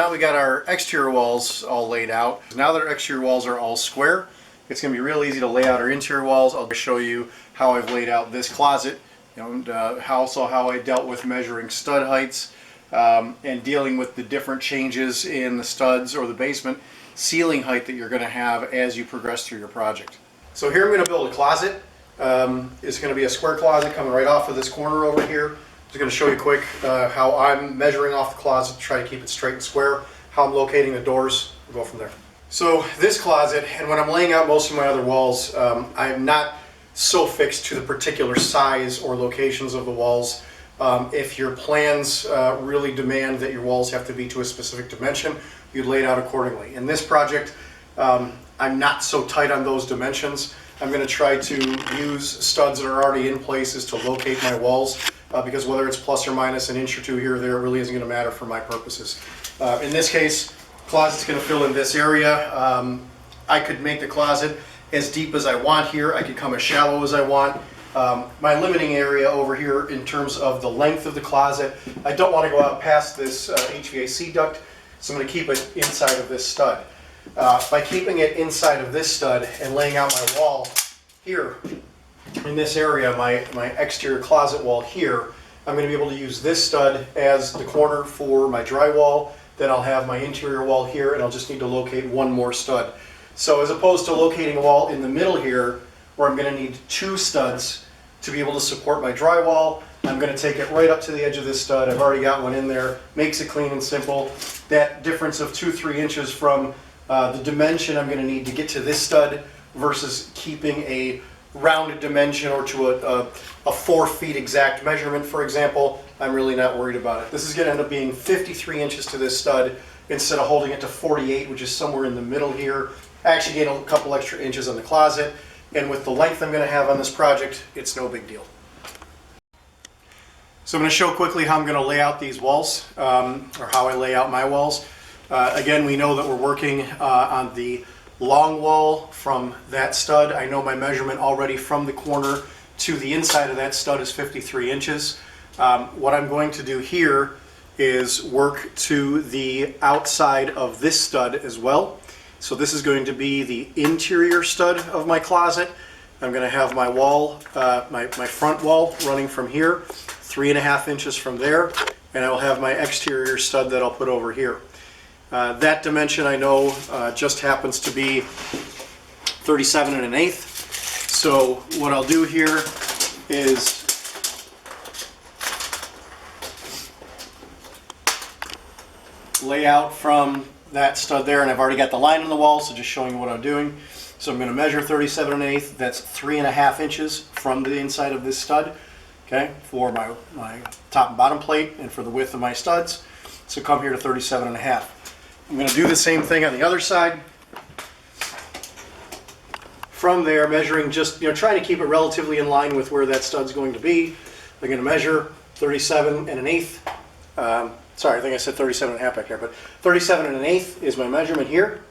now we got our exterior walls all laid out. Now that our exterior walls are all square, it's going to be real easy to lay out our interior walls. I'll show you how I've laid out this closet, and also how I dealt with measuring stud heights and dealing with the different changes in the studs or the basement ceiling height that you're going to have as you progress through your project. So here I'm going to build a closet. It's going to be a square closet coming right off of this corner over here. I'm just going to show you quick how I'm measuring off the closet to try to keep it straight and square, how I'm locating the doors. We'll go from there. So this closet, and when I'm laying out most of my other walls, I'm not so fixed to the particular size or locations of the walls. If your plans really demand that your walls have to be to a specific dimension, you'd lay it out accordingly. In this project, I'm not so tight on those dimensions. I'm going to try to use studs that are already in places to locate my walls, because whether it's plus or minus an inch or two here or there, it really isn't going to matter for my purposes. In this case, closet's going to fill in this area. I could make the closet as deep as I want here. I could come as shallow as I want. My limiting area over here in terms of the length of the closet, I don't want to go out past this HVAC duct, so I'm going to keep it inside of this stud. By keeping it inside of this stud and laying out my wall here in this area, my exterior closet wall here, I'm going to be able to use this stud as the corner for my drywall. Then I'll have my interior wall here, and I'll just need to locate one more stud. So as opposed to locating a wall in the middle here, where I'm going to need two studs to be able to support my drywall, I'm going to take it right up to the edge of this stud. I've already got one in there. Makes it clean and simple. That difference of 2-3 inches from the dimension I'm going to need to get to this stud versus keeping a rounded dimension or to a 4 feet exact measurement, for example, I'm really not worried about it. This is going to end up being 53 inches to this stud instead of holding it to 48, which is somewhere in the middle here. I actually gain a couple extra inches on the closet, and with the length I'm going to have on this project, it's no big deal. So I'm going to show quickly how I'm going to lay out these walls, or how I lay out my walls. Again, we know that we're working on the long wall from that stud. I know my measurement already from the corner to the inside of that stud is 53 inches. What I'm going to do here is work to the outside of this stud as well. So this is going to be the interior stud of my closet. I'm going to have my wall, my front wall running from here, 3.5 inches from there, and I will have my exterior stud that I'll put over here. That dimension I know just happens to be 37 1/8. So what I'll do here is lay out from that stud there, and I've already got the line on the wall, so just showing you what I'm doing. So I'm going to measure 37 1/8. That's 3.5 inches from the inside of this stud, okay, for my top and bottom plate and for the width of my studs. So come here to 37 1/2. I'm going to do the same thing on the other side. From there, measuring just, trying to keep it relatively in line with where that stud's going to be. I'm going to measure 37 1/8. Sorry, I think I said 37 1/2 back there, but 37 1/8 is my measurement here.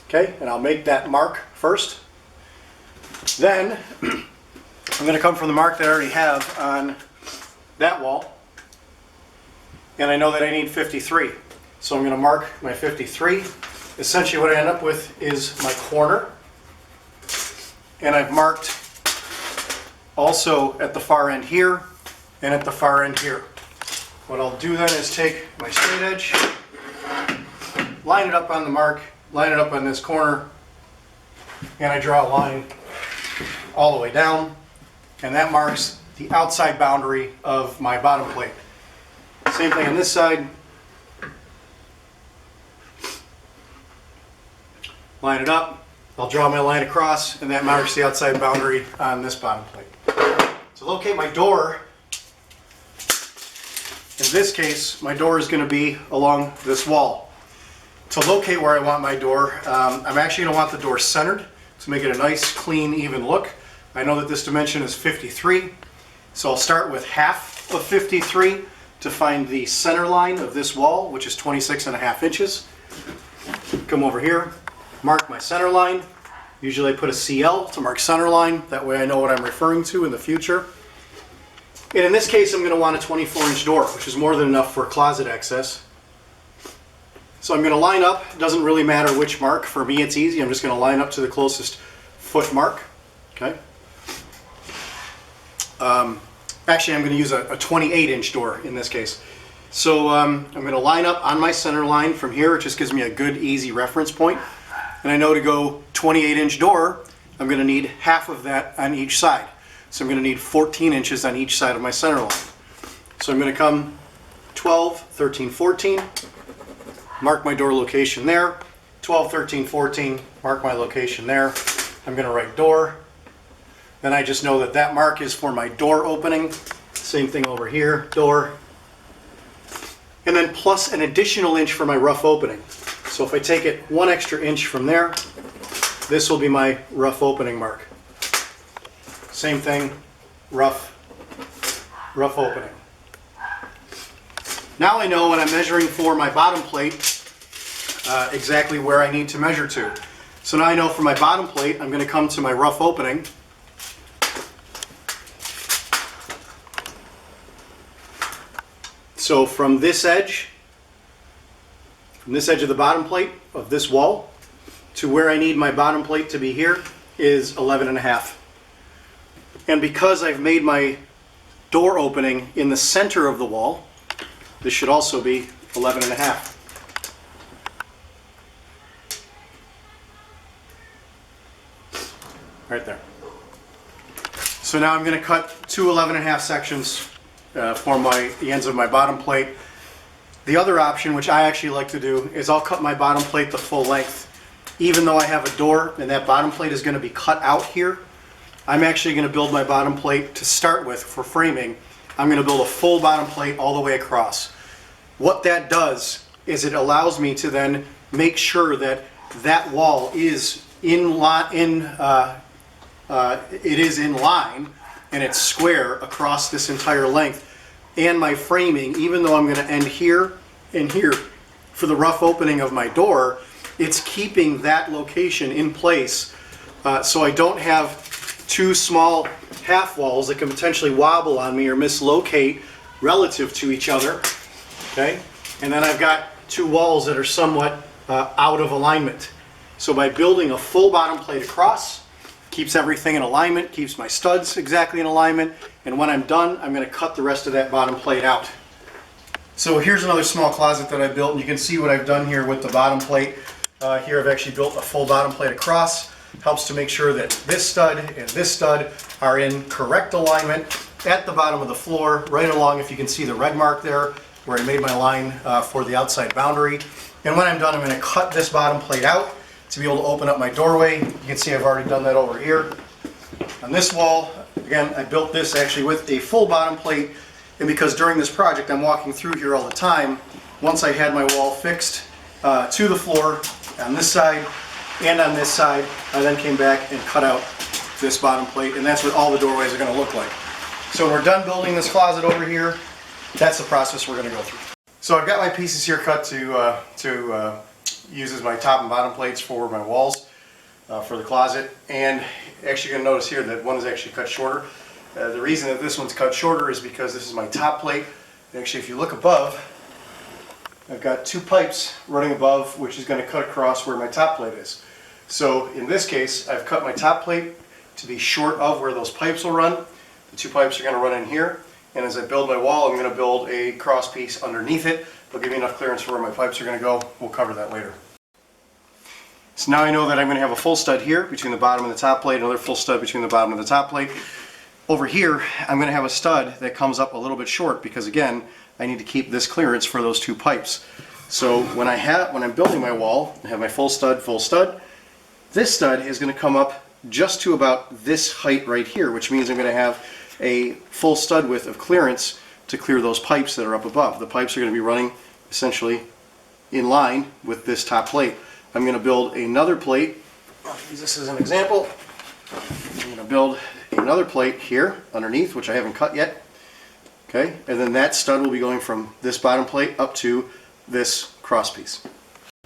Okay, and I'll make that mark first. Then I'm going to come from the mark that I already have on that wall, and I know that I need 53. So I'm going to mark my 53. Essentially what I end up with is my corner. And I've marked also at the far end here and at the far end here. What I'll do then is take my straight edge, line it up on the mark, line it up on this corner, and I draw a line all the way down, and that marks the outside boundary of my bottom plate. Same thing on this side. Line it up, I'll draw my line across, and that marks the outside boundary on this bottom plate. To locate my door, in this case, my door is going to be along this wall. To locate where I want my door, I'm actually going to want the door centered to make it a nice, clean, even look. I know that this dimension is 53, so I'll start with half of 53 to find the center line of this wall, which is 26 1/2 inches. Come over here. Mark my center line. Usually I put a CL to mark center line. That way I know what I'm referring to in the future. And in this case I'm going to want a 24-inch door, which is more than enough for closet access. So I'm going to line up. It doesn't really matter which mark. For me, it's easy. I'm just going to line up to the closest foot mark. Okay. Actually, I'm going to use a 28-inch door in this case. So I'm going to line up on my center line from here. It just gives me a good, easy reference point. And I know to go 28-inch door, I'm going to need half of that on each side. So I'm going to need 14 inches on each side of my center line. So I'm going to come 12, 13, 14, mark my door location there. 12, 13, 14, mark my location there. I'm going to write door. Then I just know that that mark is for my door opening. Same thing over here, door. And then plus an additional inch for my rough opening. So if I take it 1 extra inch from there, this will be my rough opening mark. Same thing, rough opening. Now I know when I'm measuring for my bottom plate exactly where I need to measure to. So now I know for my bottom plate, I'm going to come to my rough opening. So from this edge of the bottom plate of this wall to where I need my bottom plate to be here is 11.5. And because I've made my door opening in the center of the wall, this should also be 11.5. Right there. So now I'm going to cut two 11.5 sections for the ends of my bottom plate. The other option, which I actually like to do, is I'll cut my bottom plate the full length. Even though I have a door and that bottom plate is going to be cut out here, I'm actually going to build my bottom plate to start with for framing. I'm going to build a full bottom plate all the way across. What that does is it allows me to then make sure that that wall is in line and it's square across this entire length. And my framing, even though I'm going to end here and here for the rough opening of my door, it's keeping that location in place so I don't have two small half walls that can potentially wobble on me or mislocate relative to each other. Okay? And then I've got two walls that are somewhat out of alignment. So by building a full bottom plate across, keeps everything in alignment, keeps my studs exactly in alignment, and when I'm done, I'm going to cut the rest of that bottom plate out. So here's another small closet that I built, and you can see what I've done here with the bottom plate. Here I've actually built a full bottom plate across. Helps to make sure that this stud and this stud are in correct alignment at the bottom of the floor, right along, if you can see the red mark there, where I made my line for the outside boundary. And when I'm done, I'm going to cut this bottom plate out to be able to open up my doorway. You can see I've already done that over here. On this wall, again, I built this actually with a full bottom plate, and because during this project I'm walking through here all the time, once I had my wall fixed to the floor on this side and on this side, I then came back and cut out this bottom plate, and that's what all the doorways are going to look like. So when we're done building this closet over here, that's the process we're going to go through. So I've got my pieces here cut to use as my top and bottom plates for my walls for the closet, and actually you're going to notice here that one is actually cut shorter. The reason that this one's cut shorter is because this is my top plate. Actually, if you look above, I've got two pipes running above, which is going to cut across where my top plate is. So in this case, I've cut my top plate to be short of where those pipes will run. The two pipes are going to run in here, and as I build my wall, I'm going to build a cross piece underneath it. It'll give me enough clearance for where my pipes are going to go. We'll cover that later. So now I know that I'm going to have a full stud here between the bottom and the top plate, another full stud between the bottom and the top plate. Over here, I'm going to have a stud that comes up a little bit short because, again, I need to keep this clearance for those two pipes. So when I'm building my wall, I have my full stud, this stud is going to come up just to about this height right here, which means I'm going to have a full stud width of clearance to clear those pipes that are up above. The pipes are going to be running essentially in line with this top plate. I'm going to build another plate. I'll use this as an example. I'm going to build another plate here underneath, which I haven't cut yet. Okay, and then that stud will be going from this bottom plate up to this cross piece.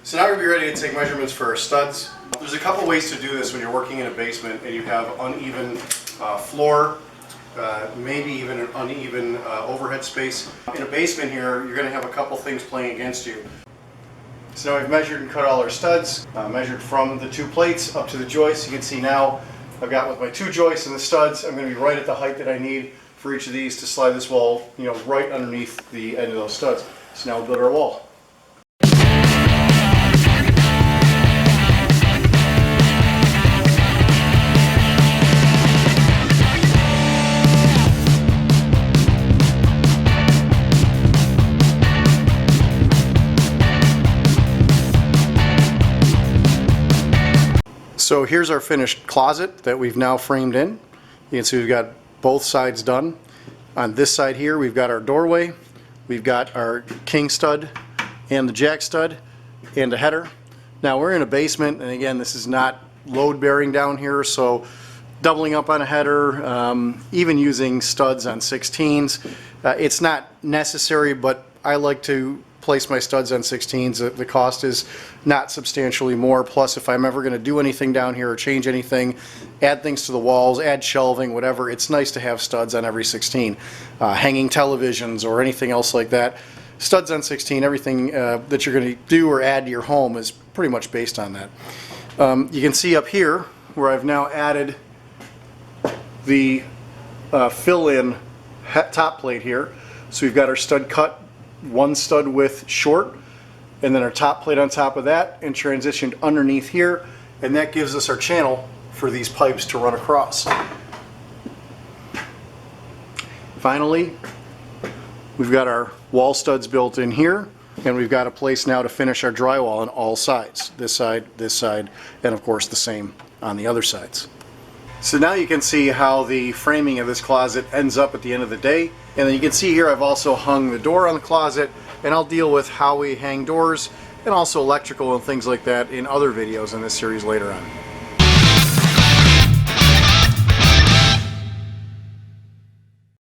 So now we're going to be ready to take measurements for our studs. There's a couple ways to do this when you're working in a basement and you have uneven floor, maybe even an uneven overhead space. In a basement here, you're going to have a couple things playing against you. So now we've measured and cut all our studs, measured from the 2 plates up to the joists. You can see now I've got with my 2 joists and the studs, I'm going to be right at the height that I need for each of these to slide this wall, you know, right underneath the end of those studs. So now we'll build our wall. So here's our finished closet that we've now framed in. You can see we've got both sides done. On this side here we've got our doorway, we've got our king stud and the jack stud and a header. Now we're in a basement, and again this is not load bearing down here, so doubling up on a header, even using studs on 16s, it's not necessary, but I like to place my studs on 16s. The cost is not substantially more. Plus, if I'm ever going to do anything down here or change anything, add things to the walls, add shelving, whatever, it's nice to have studs on every 16. Hanging televisions or anything else like that. Studs on 16, everything that you're going to do or add to your home is pretty much based on that. You can see up here where I've now added the fill-in top plate here. So we've got our stud cut, 1 stud width short, and then our top plate on top of that, and transitioned underneath here, and that gives us our channel for these pipes to run across. Finally, we've got our wall studs built in here, and we've got a place now to finish our drywall on all sides. This side, and of course the same on the other sides. So now you can see how the framing of this closet ends up at the end of the day. And then you can see here I've also hung the door on the closet, and I'll deal with how we hang doors and also electrical and things like that in other videos in this series later on.